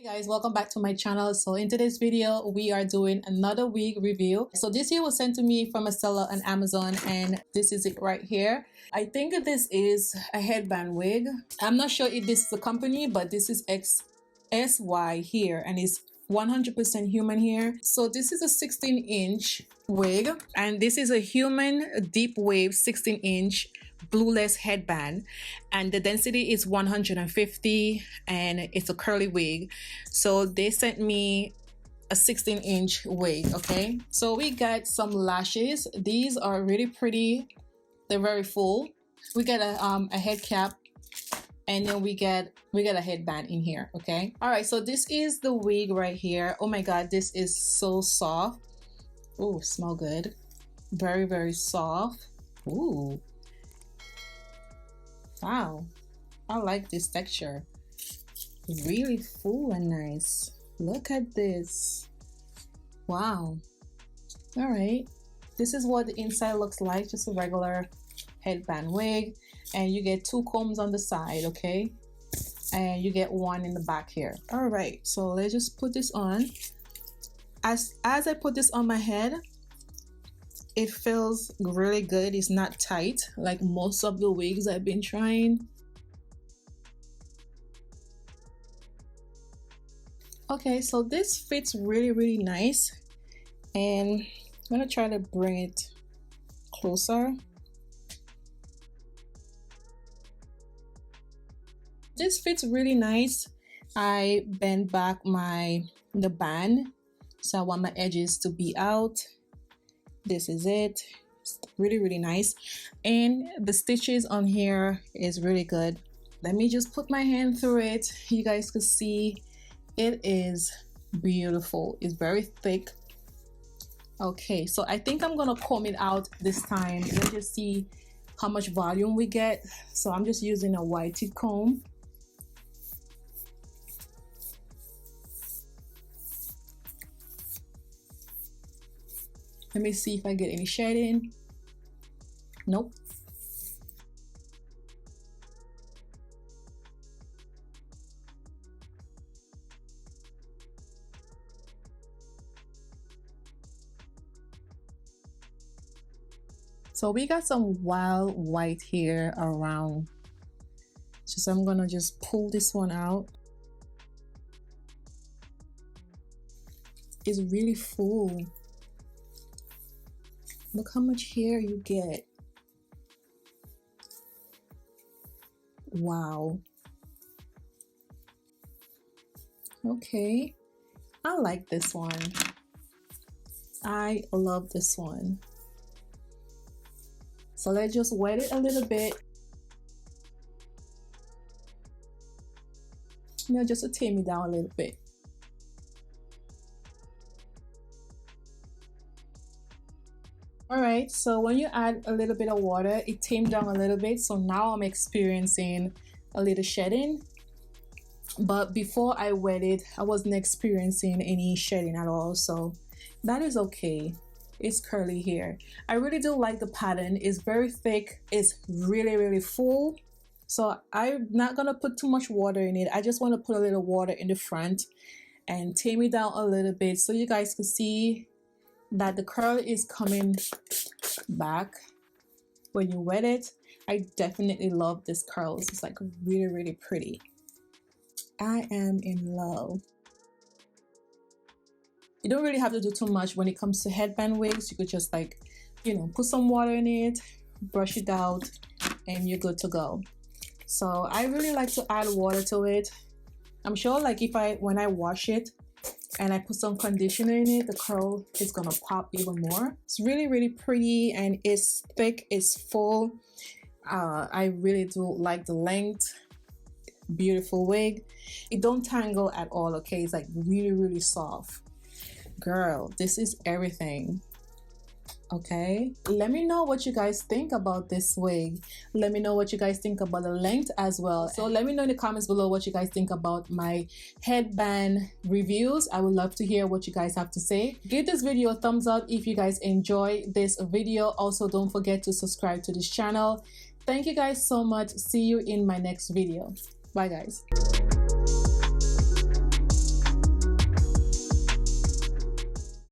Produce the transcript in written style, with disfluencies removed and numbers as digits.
Hey guys, welcome back to my channel. So in today's video we are doing another wig review. So this here was sent to me from a seller on Amazon, and this is it right here. I think this is a headband wig. I'm not sure if this is a company, but this is XSY here, and it's 100% human hair. So this is a 16-inch wig, and this is a human deep wave 16-inch Glueless headband, and the density is 150, and it's a curly wig. So they sent me a 16-inch wig. Okay, so we got some lashes. These are really pretty, they're very full. We got a head cap, and then we get a headband in here. Okay, all right, so this is the wig right here. Oh my god, this is so soft. Oh, smell good. Very, very soft. Ooh, wow, I like this texture. Really full and nice. Look at this. Wow. All right, this is what the inside looks like. Just a regular headband wig, and you get 2 combs on the side. Okay, and you get 1 in the back here. All right, so let's just put this on. As I put this on my head, it feels really good. It's not tight like most of the wigs I've been trying. Okay, so this fits really, really nice, and I'm gonna try to bring it closer. This fits really nice. I bend back the band, so I want my edges to be out. This is it. It's really, really nice, and the stitches on here is really good. Let me just put my hand through it. You guys could see it is beautiful. It's very thick. Okay, so I think I'm gonna comb it out this time. Let's just see how much volume we get. So I'm just using a white tip comb. Let me see if I get any shedding. Nope. So we got some wild white hair around. So I'm gonna just pull this one out. It's really full. Look how much hair you get. Wow. Okay, I like this one. I love this one. So let's just wet it a little bit. You know, just to tame it down a little bit. Alright, so when you add a little bit of water, it tamed down a little bit. So now I'm experiencing a little shedding. But before I wet it, I wasn't experiencing any shedding at all. So that is okay. It's curly hair. I really do like the pattern. It's very thick. It's really, really full. So I'm not gonna put too much water in it. I just want to put a little water in the front and tame it down a little bit so you guys can see that the curl is coming back when you wet it. I definitely love this curls. It's like really, really pretty. I am in love. You don't really have to do too much when it comes to headband wigs. You could just, like, you know, put some water in it, brush it out, and you're good to go. So I really like to add water to it. I'm sure, like, when I wash it and I put some conditioner in it, the curl is gonna pop even more. It's really, really pretty, and it's thick, it's full. I really do like the length. Beautiful wig. It don't tangle at all. Okay, it's like really, really soft. Girl, this is everything. Okay, let me know what you guys think about this wig. Let me know what you guys think about the length as well. So let me know in the comments below what you guys think about my headband reviews. I would love to hear what you guys have to say. Give this video a thumbs up if you guys enjoy this video. Also, don't forget to subscribe to this channel. Thank you guys so much. See you in my next video. Bye guys.